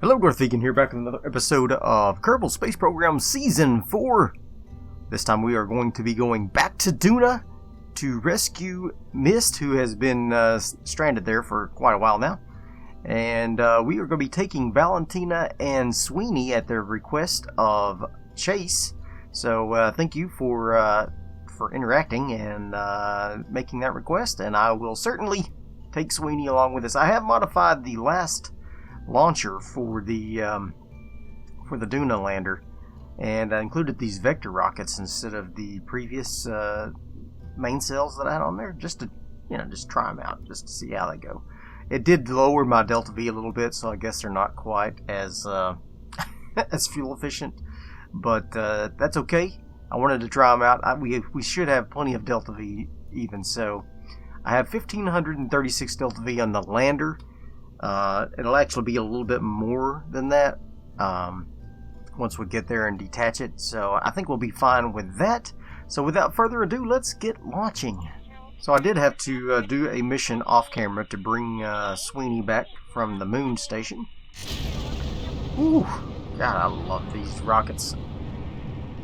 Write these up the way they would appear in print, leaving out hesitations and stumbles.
Hello, Darthvegan here, back with another episode of Kerbal Space Program Season 4. This time we are going to be going back to Duna to rescue Mist, who has been stranded there for quite a while now. And we are going to be taking Valentina and Sweeney at their request of Chase. So thank you for interacting and making that request, and I will certainly take Sweeney along with us. I have modified the last launcher for the Duna lander, and I included these vector rockets instead of the previous main cells that I had on there, just to just try them out, just to see how they go. It did lower my delta V a little bit, so I guess they're not quite as as fuel efficient, but that's okay. I wanted to try them out. We should have plenty of delta V even so. I have 1536 delta V on the lander. It'll actually be a little bit more than that once we get there and detach it, so I think we'll be fine with that. So without further ado, let's get launching. So I did have to do a mission off camera to bring Sweeney back from the moon station. Ooh, God, I love these rockets.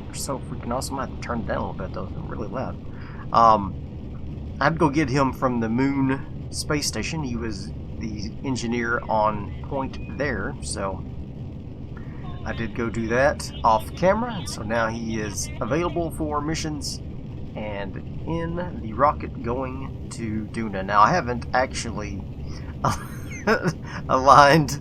They're so freaking awesome. I have to turn it down a little bit though, they're really loud. I had to go get him from the moon space station. He was the engineer on point there, so I did go do that off camera. So now he is available for missions and in the rocket going to Duna. Now I haven't actually aligned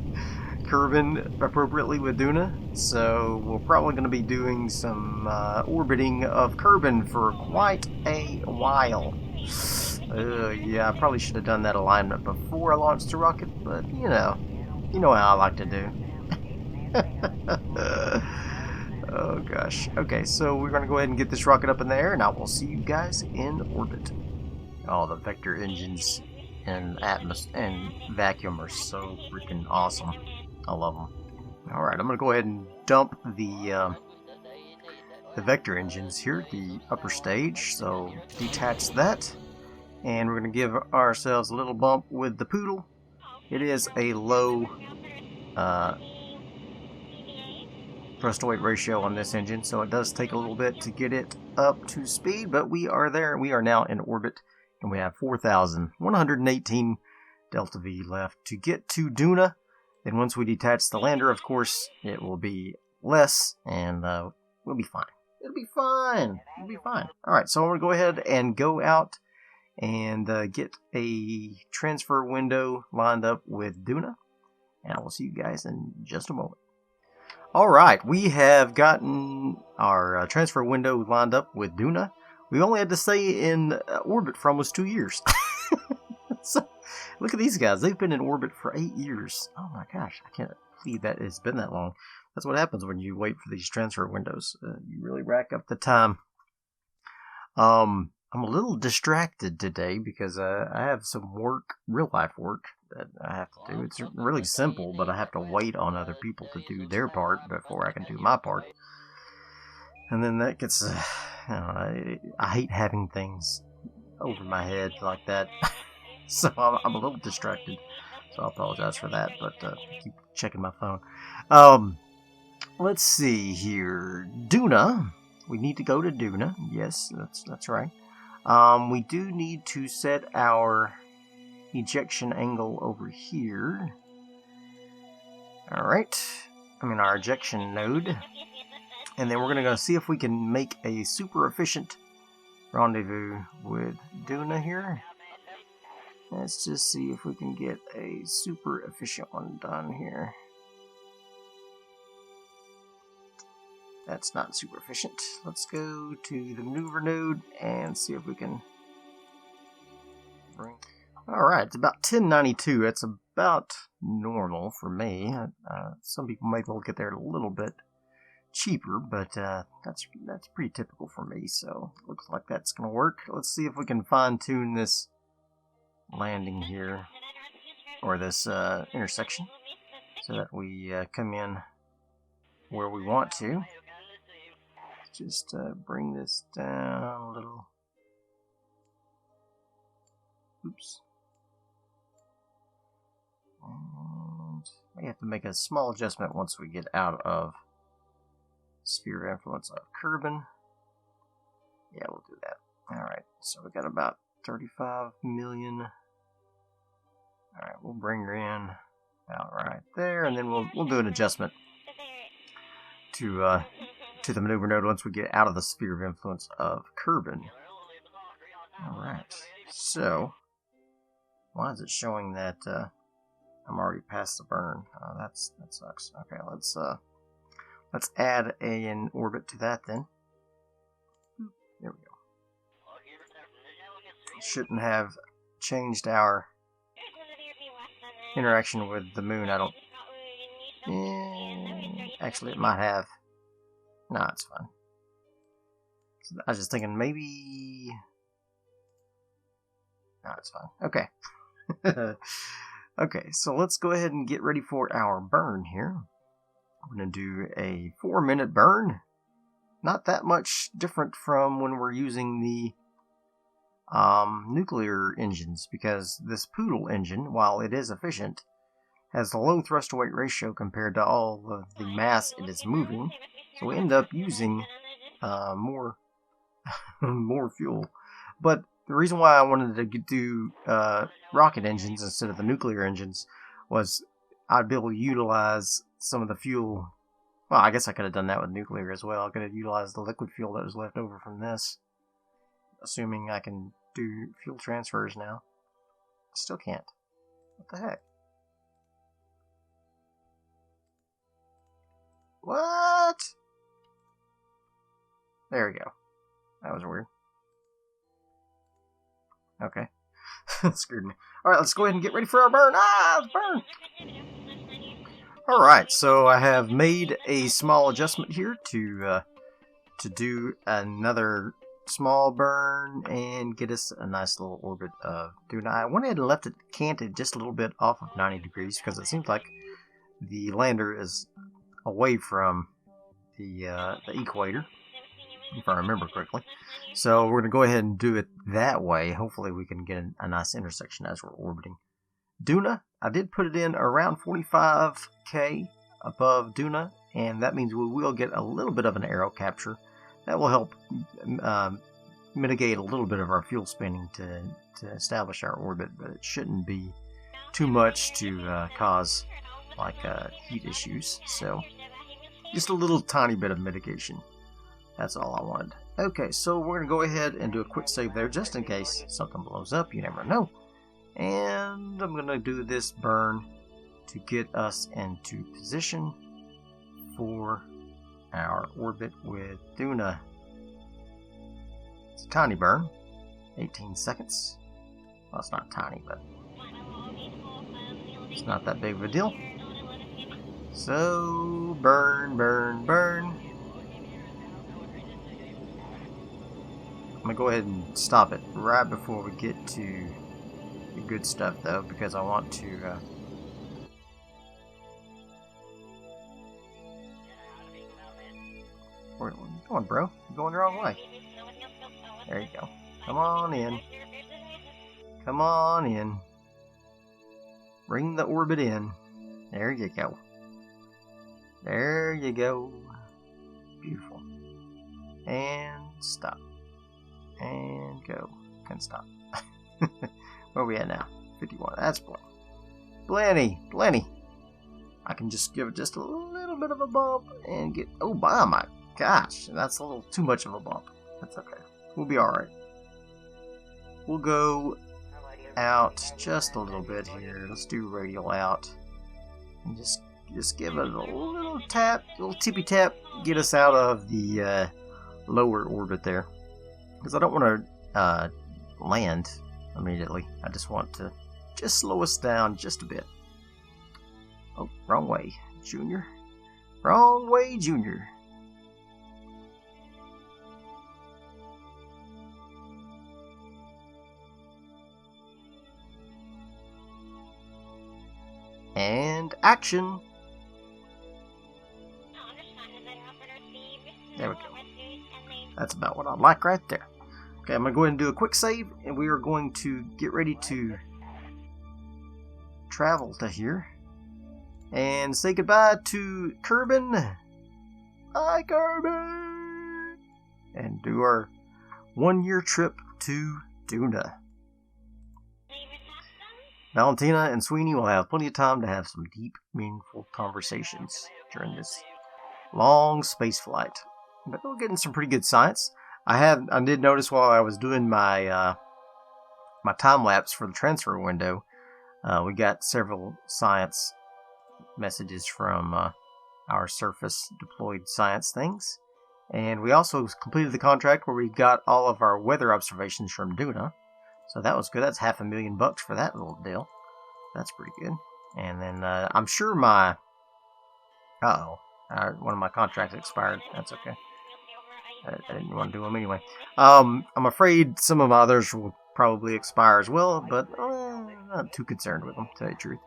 Kerbal appropriately with Duna, so we're probably going to be doing some orbiting of Kerbal for quite a while. Yeah, I probably should have done that alignment before I launched the rocket, but you know how I like to do. Oh gosh. Okay, so we're going to go ahead and get this rocket up in the air, and I will see you guys in orbit. Oh, the vector engines and vacuum are so freaking awesome. I love them. Alright, I'm going to go ahead and dump the vector engines here at the upper stage, so detach that. And we're going to give ourselves a little bump with the Poodle. It is a low thrust to weight ratio on this engine, so it does take a little bit to get it up to speed, but we are there. We are now in orbit, and we have 4,118 delta V left to get to Duna. Then once we detach the lander, of course, it will be less, and we'll be fine. It'll be fine. It'll be fine. Alright, so I'm going to go ahead and go out and get a transfer window lined up with Duna, and I will see you guys in just a moment. Alright, we have gotten our transfer window lined up with Duna. We only had to stay in orbit for almost 2 years. So, look at these guys. They've been in orbit for 8 years. Oh my gosh, I can't believe that it's been that long. That's what happens when you wait for these transfer windows. You really rack up the time. I'm a little distracted today because I have some work, real life work, that I have to do. It's really simple, but I have to wait on other people to do their part before I can do my part. And then that gets, I hate having things over my head like that. So I'm a little distracted. So I apologize for that, but I keep checking my phone. Let's see here. Duna. We need to go to Duna. Yes, that's right. We do need to set our ejection angle over here. Alright. Our ejection node. And then we're going to go see if we can make a super efficient rendezvous with Duna here. Let's just see if we can get a super efficient one done here. That's not super efficient. Let's go to the maneuver node and see if we can bring... Alright, it's about 1092. That's about normal for me. Some people might be able to get there a little bit cheaper, but that's pretty typical for me, so looks like that's going to work. Let's see if we can fine-tune this landing here, or this intersection, so that we come in where we want to. Just bring this down a little. Oops. And may have to make a small adjustment once we get out of sphere of influence of Kerbal. Yeah, we'll do that. Alright, so we got about 35 million. Alright, we'll bring her in about right there, and then we'll do an adjustment to the maneuver node once we get out of the sphere of influence of Kerbal. Alright, so why is it showing that I'm already past the burn? That sucks. Okay, let's add an orbit to that then. There we go. Shouldn't have changed our interaction with the moon. I don't. Actually, it might have. No, it's fine. I was just thinking maybe. No, it's fine. Okay. Okay, so let's go ahead and get ready for our burn here. I'm going to do a 4-minute burn. Not that much different from when we're using the nuclear engines, because this Poodle engine, while it is efficient, has a low thrust to weight ratio compared to all of the mass it is moving, so we end up using more fuel. But the reason why I wanted to do rocket engines instead of the nuclear engines was I'd be able to utilize some of the fuel. Well, I guess I could have done that with nuclear as well. I could have utilized the liquid fuel that was left over from this, assuming I can do fuel transfers now. I still can't. What the heck? What? There we go. That was weird. Okay. Screwed me. Alright, let's go ahead and get ready for our burn. Ah, burn! Alright, so I have made a small adjustment here to do another small burn and get us a nice little orbit of Doudna. I went ahead and left it canted just a little bit off of 90 degrees because it seems like the lander is away from the equator, if I remember correctly. So we're going to go ahead and do it that way. Hopefully we can get a nice intersection as we're orbiting Doudna. I did put it in around 45k above Doudna, and that means we will get a little bit of an aero capture. That will help mitigate a little bit of our fuel spending to establish our orbit, but it shouldn't be too much to cause like heat issues. So just a little tiny bit of mitigation. That's all I wanted. Okay, so we're going to go ahead and do a quick save there just in case something blows up. You never know. And I'm going to do this burn to get us into position for our orbit with Doudna. It's a tiny burn. 18 seconds. Well, it's not tiny, but it's not that big of a deal. So, burn, burn, burn. I'm going to go ahead and stop it right before we get to the good stuff, though, because I want to... Where are you going, bro? You're going the wrong way. There you go. Come on in. Come on in. Bring the orbit in. There you go. There you go. Beautiful. And stop. And go. And stop. Where are we at now? 51. That's plenty. Plenty. I can just give it just a little bit of a bump and get... Oh, my gosh. That's a little too much of a bump. That's okay. We'll be alright. We'll go out just a little bit here. Let's do radial out. And just give it a little tap, a little tippy tap, get us out of the lower orbit there. Because I don't want to land immediately. I just want to just slow us down just a bit. Oh, wrong way, Junior. Wrong way, Junior. And action. There we go. That's about what I like right there. Okay, I'm going to go ahead and do a quick save, and we are going to get ready to travel to here. and say goodbye to Kerbal. Bye, Kerbal! And do our 1-year trip to Duna. Valentina and Sweeney will have plenty of time to have some deep, meaningful conversations during this long space flight. But we're getting some pretty good science. I did notice while I was doing my my time lapse for the transfer window, we got several science messages from our surface deployed science things. And we also completed the contract where we got all of our weather observations from Duna. So that was good. That's $500,000 for that little deal. That's pretty good. And then I'm sure my... one of my contracts expired. That's okay. I didn't want to do them anyway. I'm afraid some of my others will probably expire as well, but I'm not too concerned with them, to tell you the truth.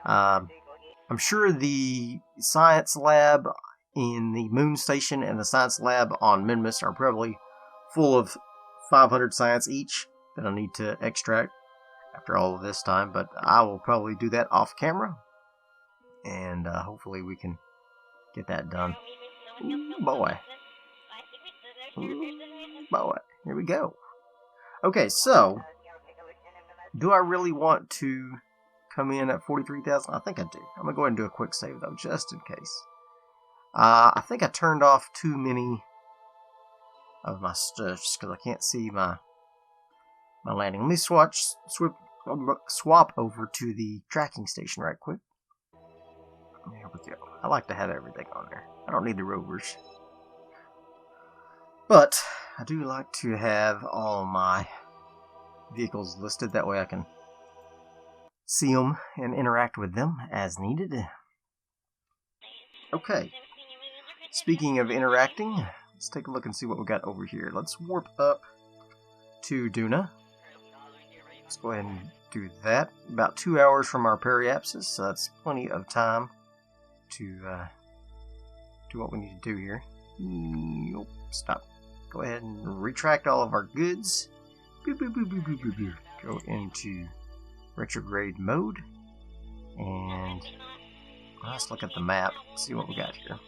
I'm sure the science lab in the moon station and the science lab on Minmus are probably full of 500 science each that I need to extract after all of this time, but I will probably do that off camera, and hopefully we can get that done. Ooh, boy. Ooh, boy. Here we go. Okay, so do I really want to come in at 43,000? I think I do. I'm going to go ahead and do a quick save, though, just in case. I think I turned off too many of my stuff because I can't see my landing. Let me swap over to the tracking station right quick. There we go. I like to have everything on there. I don't need the rovers. But I do like to have all my vehicles listed. That way I can see them and interact with them as needed. Okay. Speaking of interacting, let's take a look and see what we got over here. Let's warp up to Duna. Let's go ahead and do that. About 2 hours from our periapsis, so that's plenty of time to do what we need to do here. Nope, stop. Go ahead and retract all of our goods. Boop, boop, boop, boop, boop, boop, boop. Go into retrograde mode. And let's look at the map, see what we got here.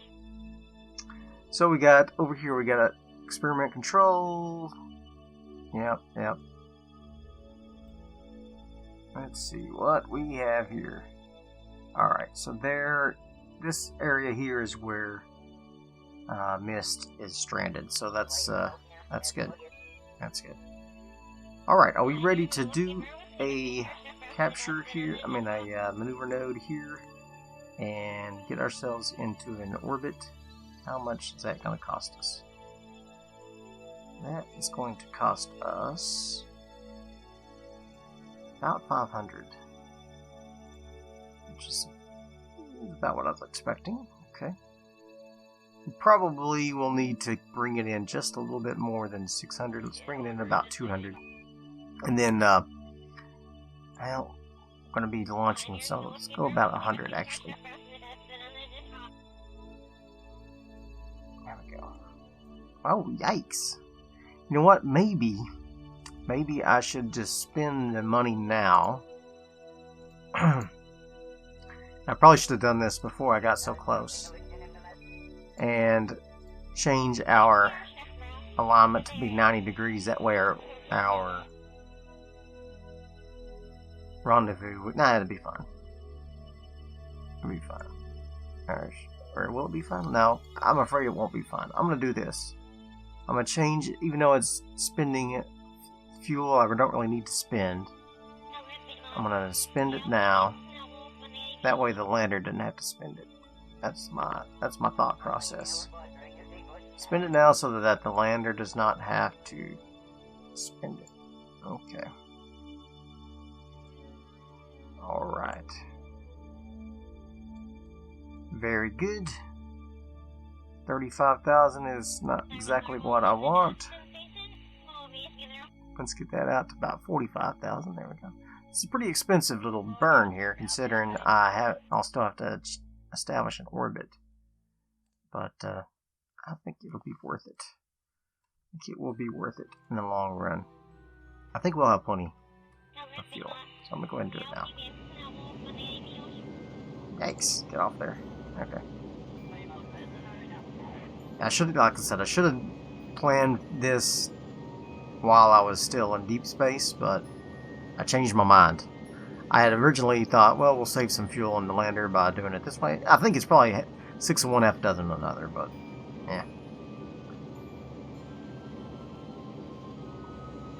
So we got, over here we got experiment control. Yep. Let's see what we have here. Alright, so this area here is where Mist is stranded. So that's good. That's good. Alright, are we ready to do a capture here? I mean a maneuver node here and get ourselves into an orbit. How much is that going to cost us? That is going to cost us about 500, which is about what I was expecting. Okay. We probably will need to bring it in just a little bit more than 600. Let's bring it in about 200. And then, well, I'm going to be launching, so let's go about 100 actually. There we go. Oh, yikes. You know what? Maybe I should just spend the money now. I probably should have done this before I got so close. And change our alignment to be 90 degrees. That way our rendezvous... Nah, it'll be fine. It'll be fine. Or will it be fine? No, I'm afraid it won't be fine. I'm going to do this. I'm going to change, even though it's spending fuel I don't really need to spend. I'm going to spend it now. That way the lander doesn't have to spend it. That's my thought process. Spend it now so that the lander does not have to spend it. Okay. Alright. Very good. 35,000 is not exactly what I want. Let's get that out to about 45,000. There we go. It's a pretty expensive little burn here, considering I'll still have to establish an orbit. But I think it'll be worth it. I think it will be worth it in the long run. I think we'll have plenty of fuel, so I'm gonna go ahead and do it now. Yikes, get off there. Okay. I should, like I said, I should have planned this while I was still in deep space, but I changed my mind. I had originally thought, well, we'll save some fuel on the lander by doing it this way. I think it's probably 6 of one, half dozen of another, but yeah.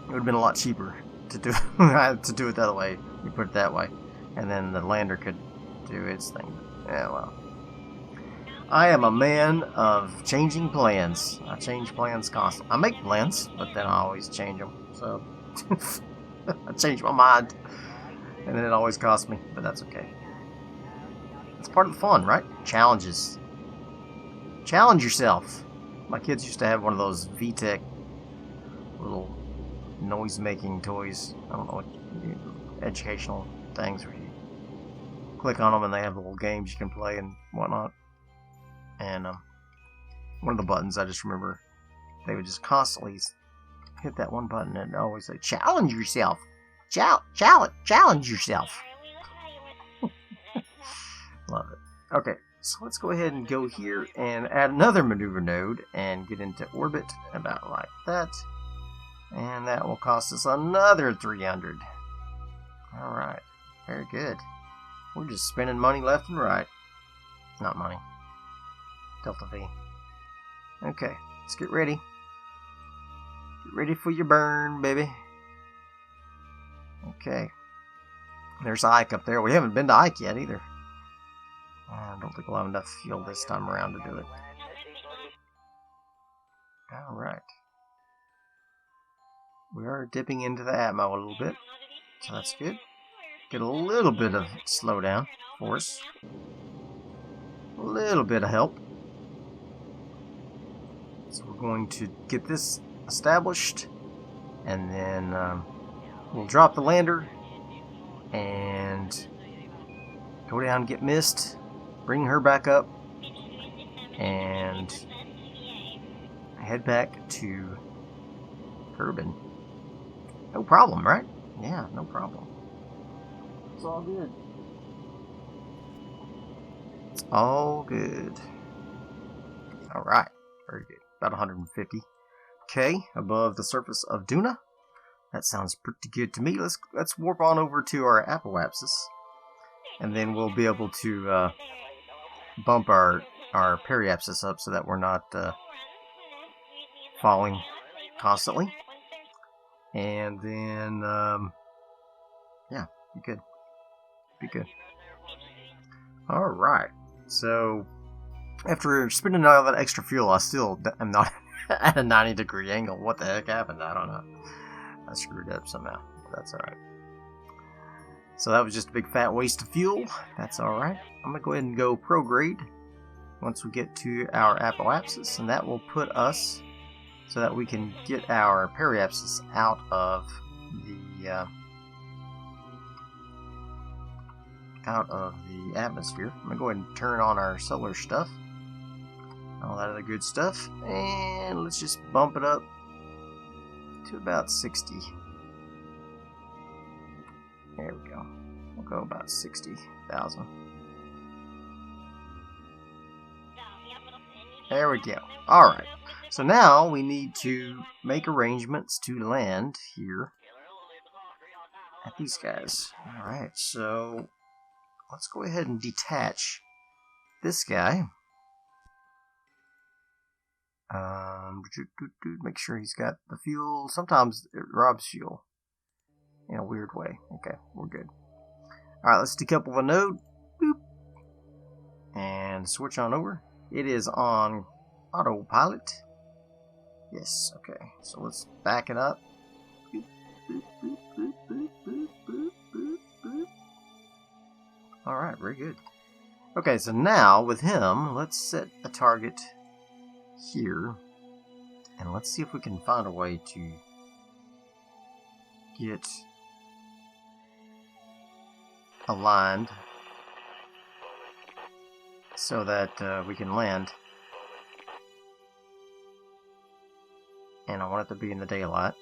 It would have been a lot cheaper to do to do it the other way. You put it that way, and then the lander could do its thing. Yeah, well. I am a man of changing plans. I change plans constantly. I make plans, but then I always change them. So I change my mind, and then it always costs me. But that's okay. It's part of the fun, right? Challenges. Challenge yourself. My kids used to have one of those VTech little noise-making toys. I don't know what educational things where you click on them and they have little games you can play and whatnot. And one of the buttons, I just remember they would just constantly hit that one button and always say, "Challenge yourself, challenge yourself." Love it. Okay, so let's go ahead and go here and add another maneuver node and get into orbit about like that. And that will cost us another 300. Alright, very good. We're just spending money left and right. Not money. Delta V. Okay, let's get ready. Get ready for your burn, baby. Okay. There's Ike up there. We haven't been to Ike yet either. I don't think we'll have enough fuel this time around to do it. Alright. We are dipping into the atmo a little bit, so that's good. Get a little bit of slowdown for us. A little bit of help. So we're going to get this established, and then we'll drop the lander and go down and get Mist, bring her back up, and head back to Kerbal. No problem, right? Yeah, no problem. It's all good. It's all good. Alright, very good. About 150k above the surface of Duna. That sounds pretty good to me. Let's warp on over to our apoapsis, and then we'll be able to bump our periapsis up so that we're not falling constantly. And then, yeah, be good. Be good. Alright, so after spending all that extra fuel, I still am not at a 90-degree angle. What the heck happened? I don't know. I screwed up somehow. That's alright. So that was just a big fat waste of fuel. That's alright. I'm going to go ahead and go prograde once we get to our apoapsis, and that will put us so that we can get our periapsis out of the atmosphere. I'm going to go ahead and turn on our solar stuff. All that other good stuff. And let's just bump it up to about 60. There we go. We'll go about 60,000. There we go. Alright. So now we need to make arrangements to land here at these guys. Alright, so let's go ahead and detach this guy. Make sure he's got the fuel. Sometimes it robs fuel in a weird way. Okay, we're good. Alright, let's decouple the node. Boop. And switch on over. It is on autopilot. Yes, okay. So let's back it up. Boop, boop, boop, boop, boop, boop, boop, boop, boop. Alright, very good. Okay, so now with him, let's set a target here. And let's see if we can find a way to get aligned so that we can land. And I want it to be in the daylight.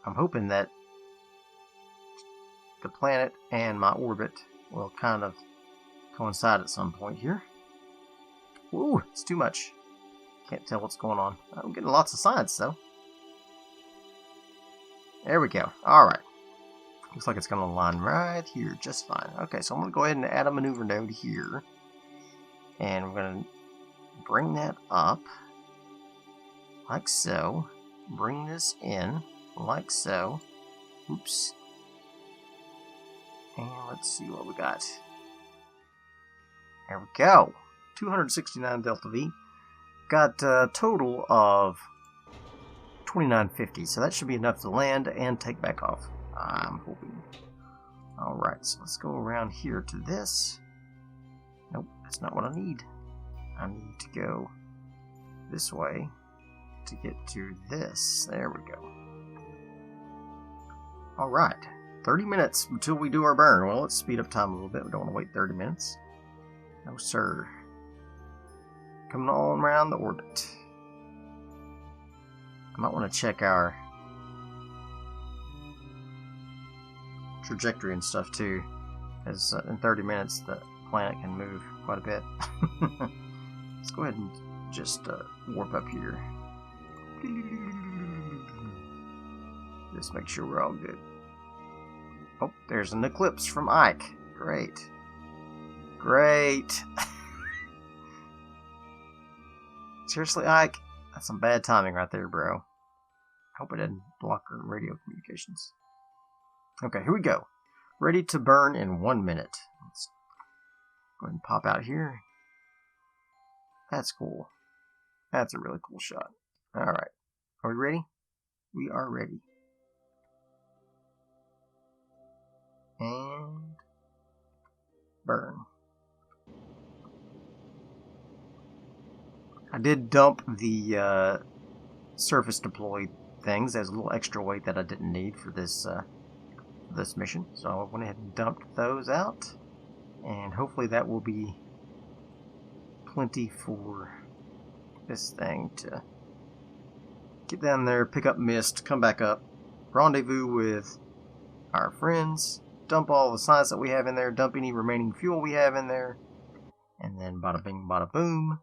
I'm hoping that the planet and my orbit will kind of coincide at some point here. Ooh, it's too much. Can't tell what's going on. I'm getting lots of science, though. There we go. Alright. Looks like it's going to line right here just fine. Okay, so I'm going to go ahead and add a maneuver node here. And we're going to bring that up. Like so. Bring this in. Like so. Oops. And let's see what we got. There we go. 269 Delta V. Got a total of 2950, so that should be enough to land and take back off. I'm hoping. Alright, so let's go around here to this. Nope, that's not what I need. I need to go this way to get to this. There we go. Alright, 30 minutes until we do our burn. Well, let's speed up time a little bit. We don't want to wait 30 minutes. No, sir. Coming on around the orbit. I might want to check our trajectory and stuff too, as in 30 minutes the planet can move quite a bit. Let's go ahead and just warp up here. Just make sure we're all good. Oh, there's an eclipse from Ike. Great. Great. Seriously, Ike? That's some bad timing right there, bro. Hope it didn't block our radio communications. Okay, here we go. Ready to burn in 1 minute. Let's go ahead and pop out here. That's cool. That's a really cool shot. Alright. Are we ready? We are ready. And burn. I did dump the surface deploy things. There's a little extra weight that I didn't need for this this mission, so I went ahead and dumped those out, and hopefully that will be plenty for this thing to get down there, pick up mist, come back up, rendezvous with our friends, dump all the science that we have in there, dump any remaining fuel we have in there, and then bada bing bada boom.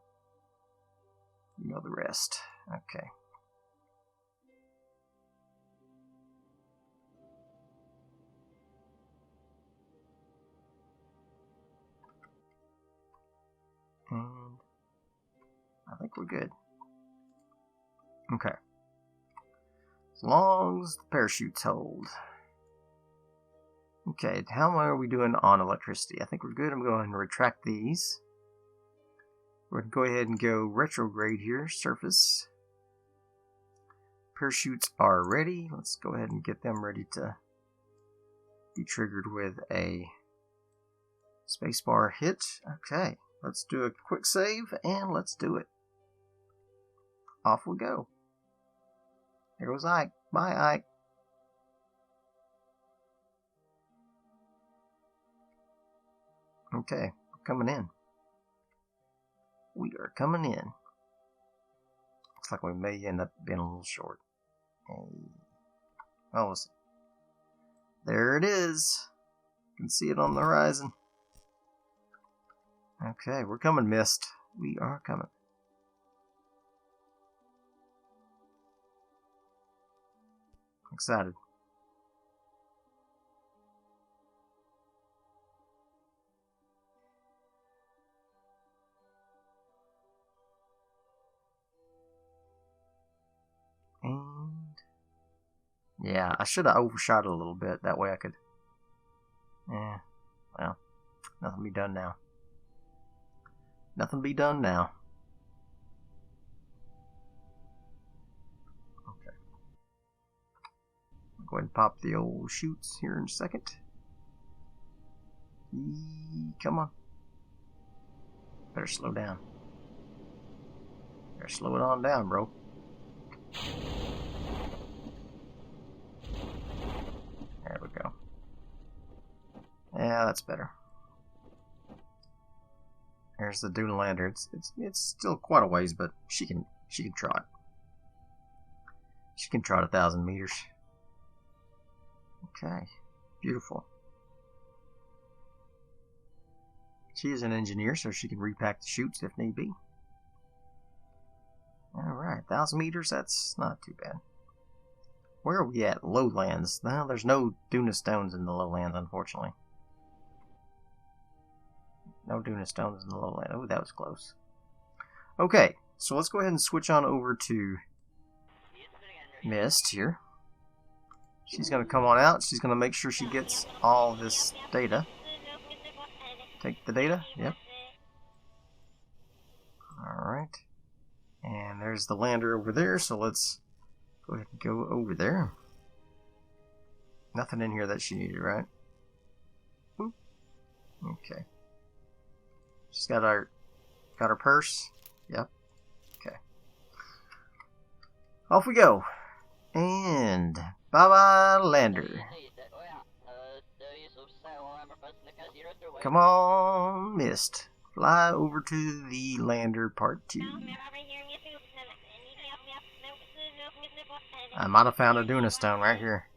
You know the rest. Okay. And I think we're good. Okay. As long as the parachutes hold. Okay, how are we doing on electricity? I think we're good. I'm going to retract these. We're going to go ahead and go retrograde here, surface. Parachutes are ready. Let's go ahead and get them ready to be triggered with a spacebar hit. Okay, let's do a quick save and let's do it. Off we go. Here goes Ike. Bye, Ike. Okay, we're coming in. We are coming in. Looks like we may end up being a little short. Oh, let's see. There it is. You can see it on the horizon. Okay, we're coming, Mist. We are coming. Excited. And yeah, I should have overshot it a little bit. That way I could. Yeah, well, nothing be done now. Nothing be done now. Okay. I'll go ahead and pop the old chutes here in a second. Come on. Better slow down. Better slow it on down, bro. There we go. Yeah, that's better. There's the Duna lander. It's still quite a ways, but she can trot. She can trot 1,000 meters. Okay, beautiful. She is an engineer, so she can repack the chutes if need be. Alright, 1,000 meters, that's not too bad. Where are we at? Lowlands. No, there's no Duna stones in the lowlands, unfortunately. No Duna stones in the lowland. Oh, that was close. Okay, so let's go ahead and switch on over to Mist here. She's going to come on out. She's going to make sure she gets all this data. Take the data. Yep. Alright. And there's the lander over there, so let's go ahead and go over there. Nothing in here that she needed, right? Okay. She's got her purse. Yep. Okay. Off we go. And bye-bye, lander. Come on, Mist. Fly over to the lander part 2. I might have found a Duna stone right here.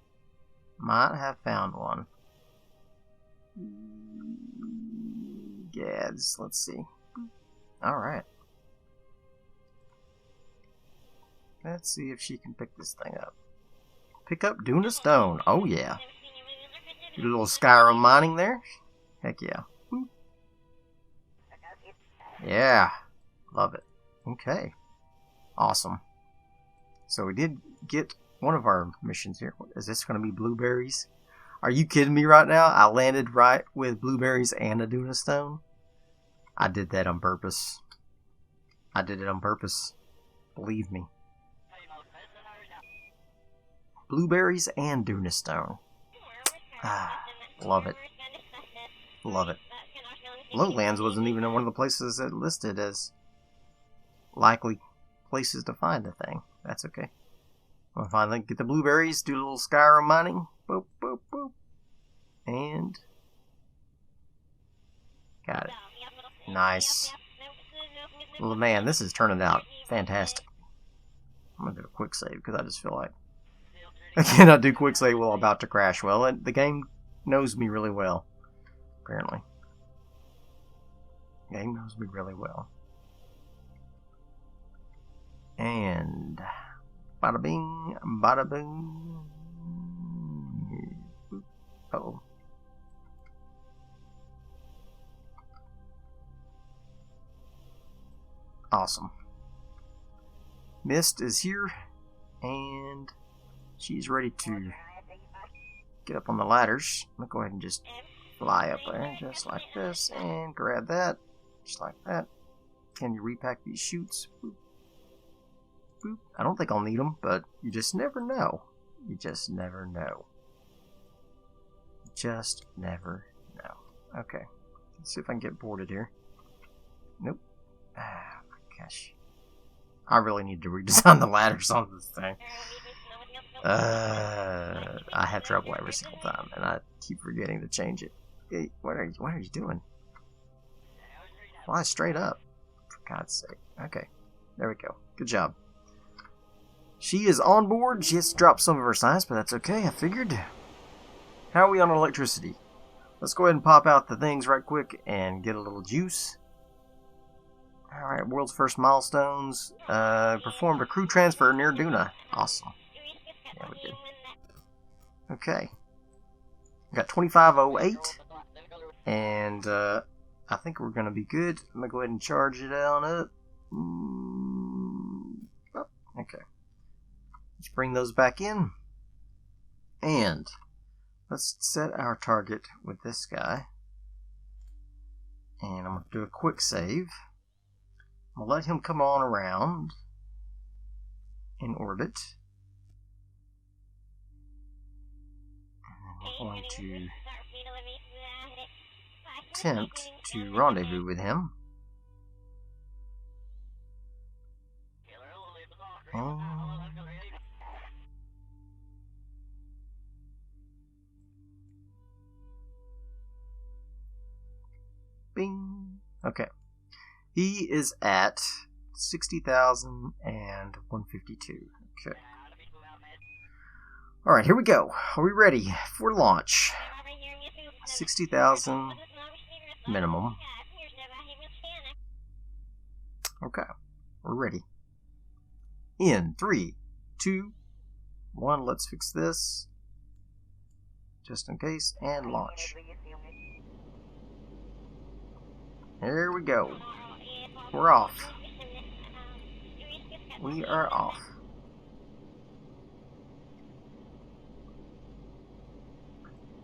Might have found one. Gads, let's see. Alright. Let's see if she can pick this thing up. Pick up Duna stone. Oh yeah. Do a little Skyrim mining there. Heck yeah. Yeah. Love it. Okay. Awesome. So we did get one of our missions here. Is this going to be blueberries? Are you kidding me right now? I landed right with blueberries and a Duna stone. I did that on purpose. I did it on purpose. Believe me. Blueberries and Duna stone. Ah, love it. Love it. Lowlands wasn't even one of the places that listed as likely places to find the thing. That's okay. We'll finally get the blueberries, do a little Skyrim mining. Boop, boop, boop. And got it. Nice. Well, man, this is turning out fantastic. I'm going to do a quick save because I just feel like I cannot do quick save while about to crash. Well, the game knows me really well, apparently. The game knows me really well. And bada bing, bada boom. Uh-oh. Awesome. Mist is here, and she's ready to get up on the ladders. I'm going to go ahead and just fly up there, just like this, and grab that, just like that. Can you repack these chutes? Boop. Boop. I don't think I'll need them, but you just never know. You just never know. Just never know. Okay. Let's see if I can get boarded here. Nope. Ah, my gosh. I really need to redesign the ladders on this thing. I have trouble every single time, and I keep forgetting to change it. Hey, what are you doing? Fly straight up. For God's sake. Okay. There we go. Good job. She is on board. She has to drop some of her science, but that's okay. I figured. How are we on electricity? Let's go ahead and pop out the things right quick and get a little juice. Alright, world's first milestones. Performed a crew transfer near Duna. Awesome. Yeah, we did. Okay. We got 2508. And I think we're going to be good. I'm going to go ahead and charge it on up. Oh, okay. Let's bring those back in. And let's set our target with this guy. And I'm going to do a quick save. I'm going to let him come on around in orbit. And then we're going to attempt to rendezvous with him. Bing. Okay. He is at 60,000 and 152. Okay. Alright, here we go. Are we ready for launch? 60,000 minimum. Okay, we're ready. In 3, 2, 1, let's fix this. Just in case, and launch. There we go. We're off. We are off.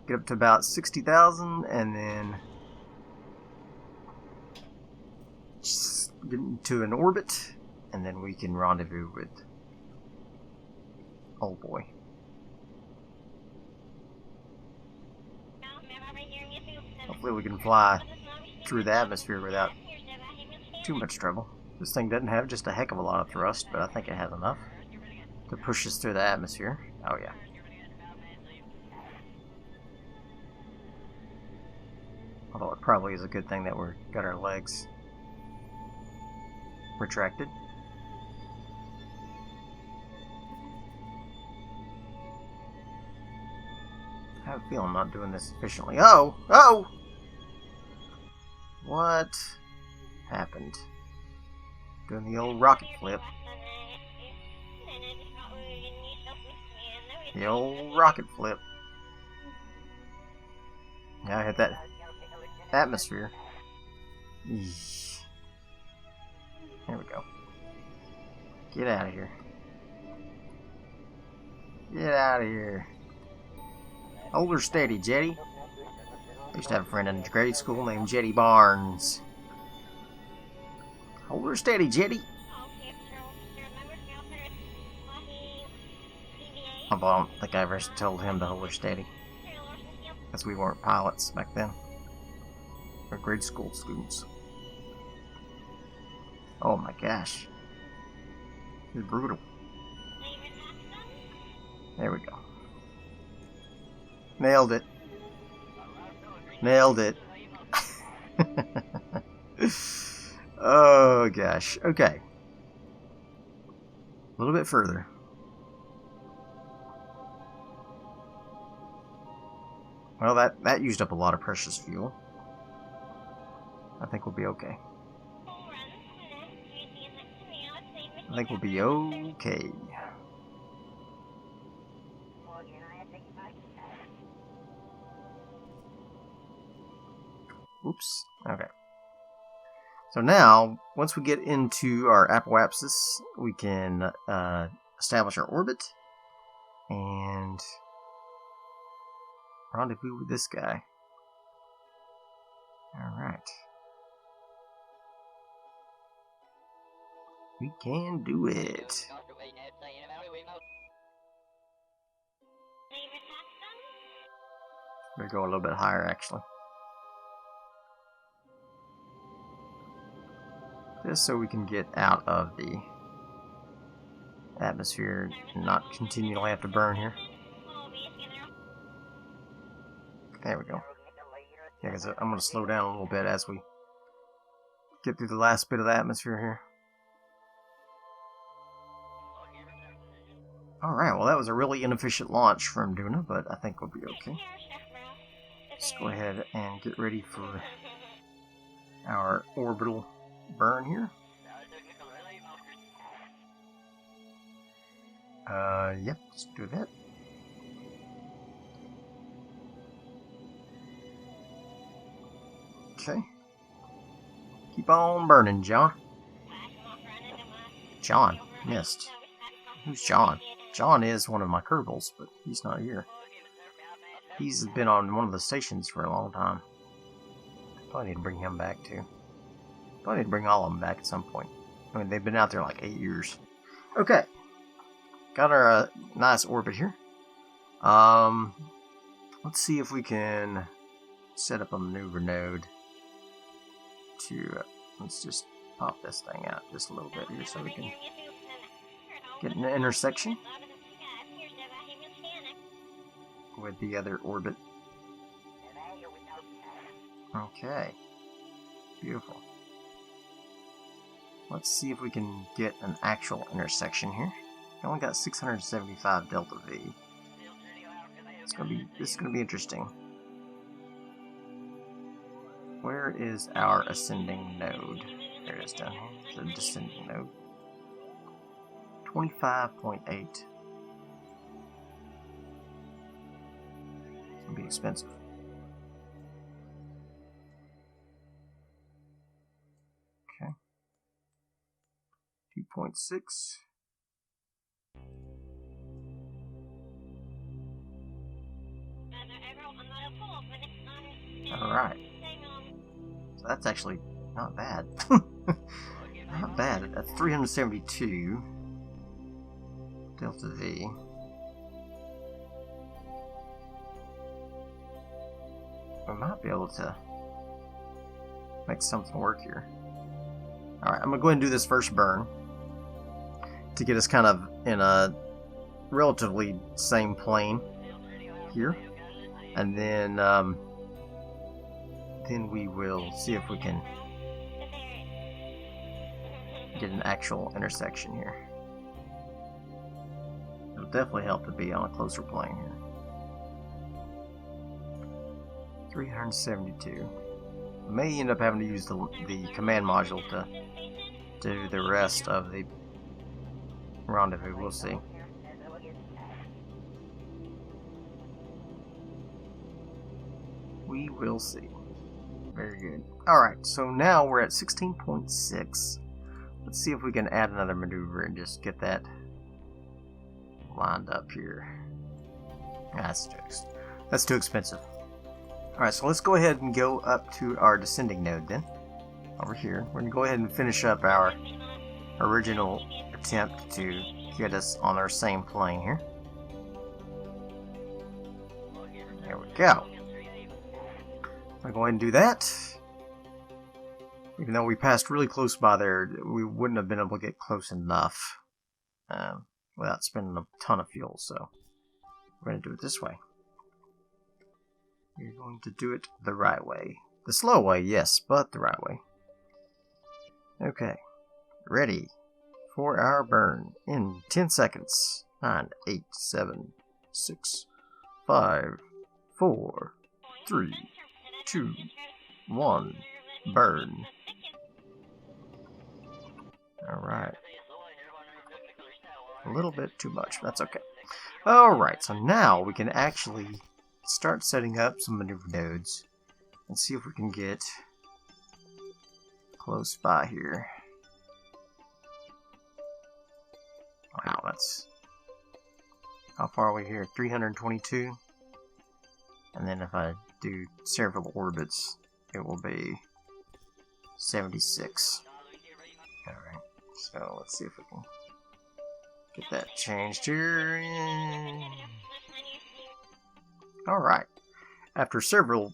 Get up to about 60,000 and then just get into an orbit, and then we can rendezvous with old boy. Hopefully we can fly through the atmosphere without too much trouble. This thing doesn't have just a heck of a lot of thrust, but I think it has enough to push us through the atmosphere. Oh yeah. Although it probably is a good thing that we've got our legs retracted. I have a feeling I'm not doing this efficiently. Oh! Oh! What happened? Doing the old rocket flip. The old rocket flip. Now I hit that atmosphere. Eesh. There we go. Get out of here. Get out of here. Hold her steady, Jetty. I used to have a friend in grade school named Jetty Barnes. Hold her steady, Jetty. I don't think I ever told him to hold her steady, because we weren't pilots back then. We were grade school students. Oh my gosh. It's brutal. There we go. Nailed it. Nailed it. Oh gosh. Okay. A little bit further. Well, that used up a lot of precious fuel. I think we'll be okay. I think we'll be okay. Oops. Okay. So now, once we get into our apoapsis, we can establish our orbit and rendezvous with this guy. Alright. We can do it. We're going a little bit higher, actually. Just so we can get out of the atmosphere and not continually have to burn here. There we go. Yeah, because I'm going to slow down a little bit as we get through the last bit of the atmosphere here. Alright, well that was a really inefficient launch from Duna, but I think we'll be okay. Let's go ahead and get ready for our orbital burn here. Yep, let's do that. Okay. Keep on burning, John. John missed. Who's John? John is one of my Kerbals, but he's not here. He's been on one of the stations for a long time. Probably need to bring him back too. Probably need to bring all of them back at some point. I mean, they've been out there like 8 years. Okay. Got our nice orbit here. Let's see if we can set up a maneuver node to, let's just pop this thing out just a little bit here so we can get an intersection with the other orbit. Okay. Beautiful. Let's see if we can get an actual intersection here. I only got 675 delta V. This is gonna be interesting. Where is our ascending node? There it is down here. The descending node. 25.8. It's gonna be expensive. Okay. 2.6. Alright. So that's actually not bad. Not bad. That's 372 delta V. We might be able to make something work here. Alright, I'm going to go ahead and do this first burn to get us kind of in a relatively same plane here. And then we will see if we can get an actual intersection here. It'll definitely help to be on a closer plane here. 372. We may end up having to use the command module to do the rest of the rendezvous. We'll see. We will see. Very good. Alright, so now we're at 16.6. Let's see if we can add another maneuver and just get that lined up here. That's too expensive. Alright, so let's go ahead and go up to our descending node then. Over here. We're going to go ahead and finish up our original attempt to get us on our same plane here. There we go. I'm going to go ahead and do that. Even though we passed really close by there, we wouldn't have been able to get close enough without spending a ton of fuel. So we're going to do it this way. We're going to do it the right way. The slow way, yes, but the right way. Okay. Ready for our burn in 10 seconds. 9, 8, 7, 6, 5, 4, 3, 2, 1, burn. Alright. A little bit too much, but that's okay. Alright, so now we can actually start setting up some maneuver nodes and see if we can get close by here. Wow, that's... How far are we here? 322. And then if I do several orbits, it will be 76. Alright, so let's see if we can get that changed here. Alright, after several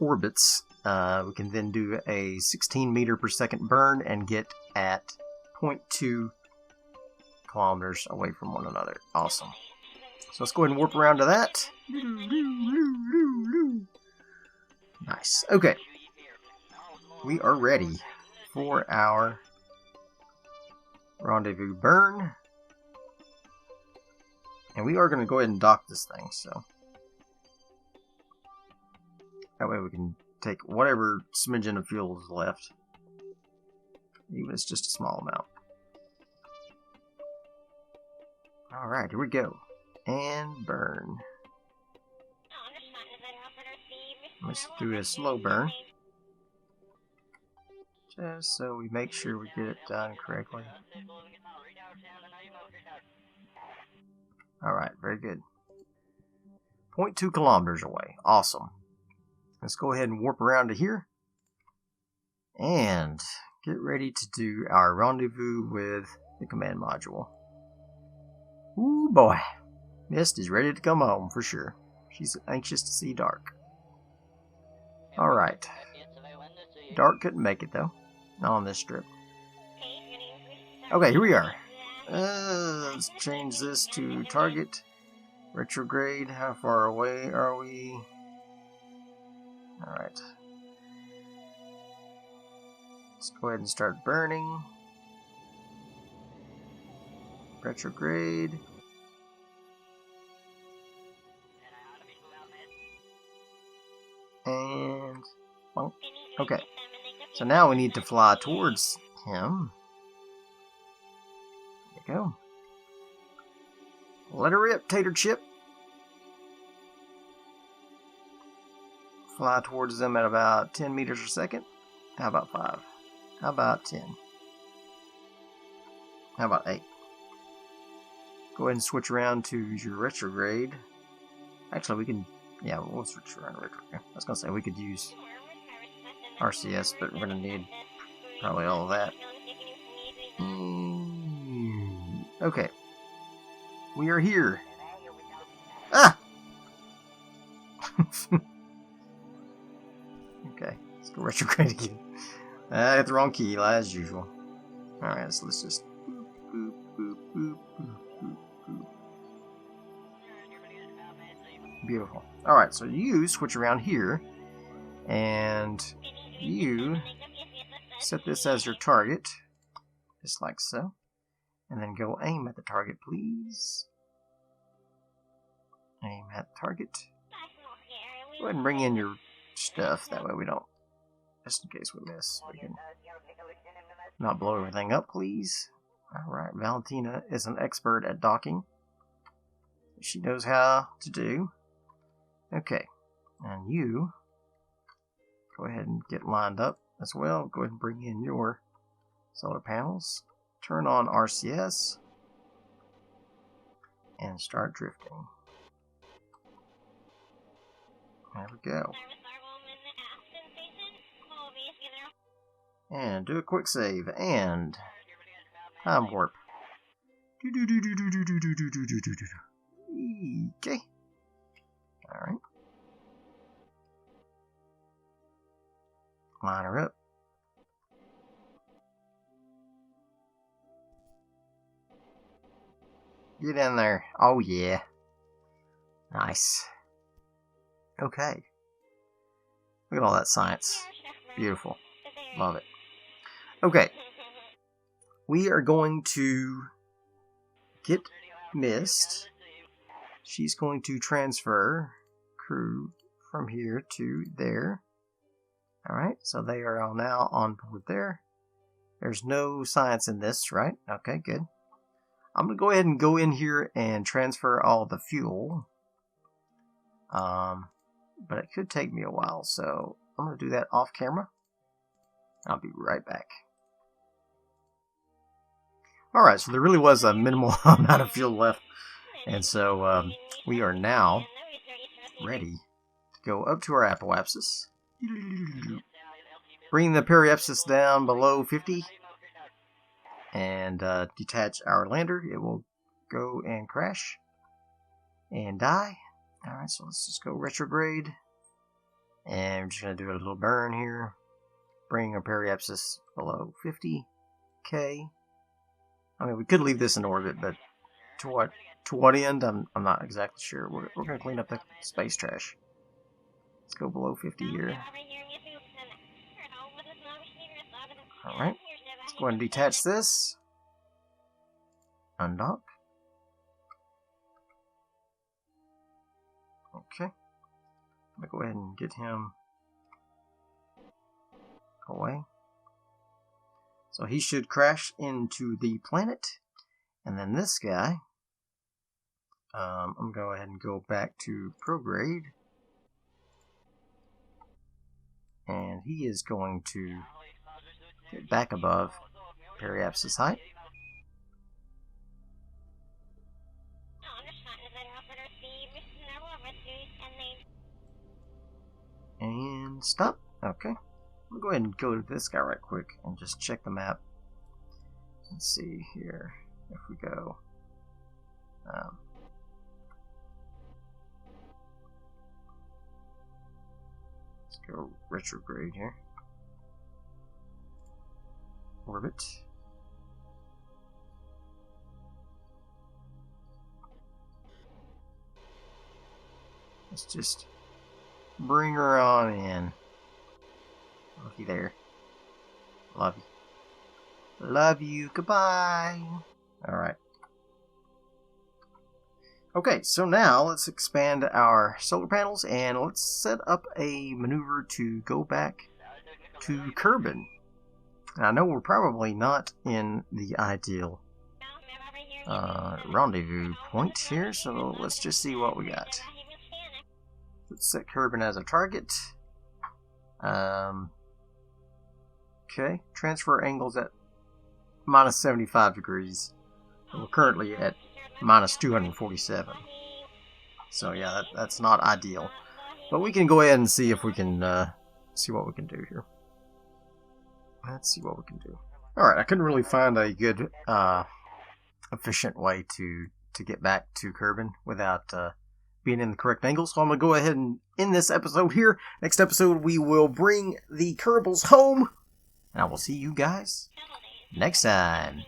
orbits, we can then do a 16 meter per second burn and get at 0.2 kilometers away from one another. Awesome. So let's go ahead and warp around to that. Nice. Okay. We are ready for our rendezvous burn. And we are going to go ahead and dock this thing, so that way we can take whatever smidgen of fuel is left. Even if it's just a small amount. Alright, here we go. And burn. Let's do a slow burn. Just so we make sure we get it done correctly. Alright, very good. 0.2 kilometers away. Awesome. Let's go ahead and warp around to here. And get ready to do our rendezvous with the command module. Ooh boy. Mist is ready to come home for sure. She's anxious to see Dark. Alright. Dark couldn't make it though. Not on this trip. Okay, here we are. Let's change this to target. Retrograde. How far away are we? Alright. Let's go ahead and start burning. Retrograde. And... well, okay. So now we need to fly towards him. There you go. Let her rip, tater chip. Fly towards them at about 10 meters a second. How about 5? How about 10? How about 8? Go ahead and switch around to your retrograde. Actually, we can... Yeah, we'll switch around to retrograde. I was going to say we could use RCS, but we're going to need probably all of that. Okay. We are here. Ah! Okay, let's go retrograde again. I got the wrong key, as usual. Alright, so let's just... Boop, boop, boop, boop, boop, boop. Beautiful. Alright, so you switch around here, and you set this as your target, just like so. And then go aim at the target, please. Aim at the target. Go ahead and bring in your stuff, that way we don't, just in case we miss, we can not blow everything up, please. Alright, Valentina is an expert at docking. She knows how to do. Okay, and you go ahead and get lined up as well. Go ahead and bring in your solar panels. Turn on RCS and start drifting. There we go. And do a quick save and time warp. Okay. Alright. Line her up. Get in there. Oh yeah. Nice. Okay. Look at all that science. Beautiful. Love it. Okay. We are going to get Mist. She's going to transfer crew from here to there. Alright, so they are all now on board there. There's no science in this, right? Okay, good. I'm going to go ahead and go in here and transfer all the fuel. But it could take me a while, so I'm going to do that off camera. I'll be right back. Alright, so there really was a minimal amount of fuel left. And so we are now ready to go up to our apoapsis. Bring the periapsis down below 50. And detach our lander. It will go and crash. And die. Alright, so let's just go retrograde. And we're just going to do a little burn here. Bring our periapsis below 50k. I mean, we could leave this in orbit, but to what end? I'm not exactly sure. We're going to clean up the space trash. Let's go below 50 here. Alright. Let's go ahead and detach this. Undock. Okay. I'm going to go ahead and get him away. So he should crash into the planet. And then this guy, I'm going to go ahead and go back to prograde. And he is going to get back above periapsis height. And stop. Okay. We'll go ahead and go to this guy right quick and just check the map. Let's see here if we go. Let's go retrograde here. Orbit. Let's just bring her on in. Looky there. Love you. Love you. Goodbye. Alright. Okay, so now let's expand our solar panels and let's set up a maneuver to go back to Kerbal. I know we're probably not in the ideal rendezvous point here, so let's just see what we got. Let's set Kerbal as a target. Okay, transfer angles at minus 75 degrees. We're currently at minus 247. So yeah, that's not ideal. But we can go ahead and see if we can see what we can do here. Let's see what we can do. Alright, I couldn't really find a good efficient way to get back to Kerbal without being in the correct angle. So I'm going to go ahead and end this episode here. Next episode we will bring the Kerbals home. And I will see you guys next time.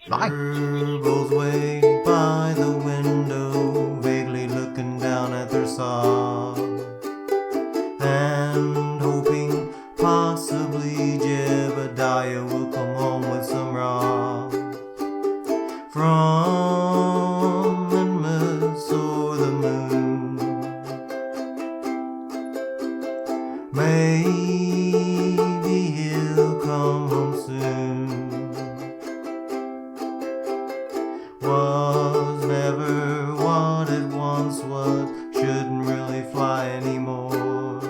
Bye. Kerbals wait by the window, vaguely looking down at their saw, and hoping possibly Jebediah will come home with some raw from Inmus or the moon. Maybe he'll come home soon. Was never what it once was, shouldn't really fly anymore.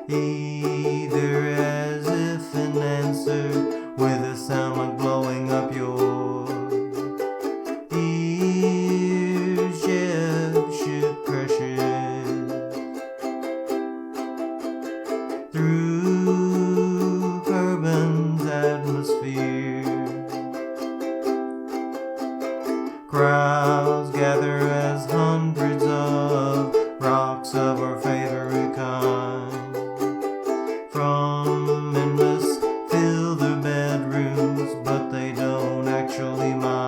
Either as if in answer with a sound like blowing up your ears. Ship crashes through Kerbal's atmosphere. Crowds gather as hundreds of rocks of our favorite kind from endless fill their bedrooms, but they don't actually mind.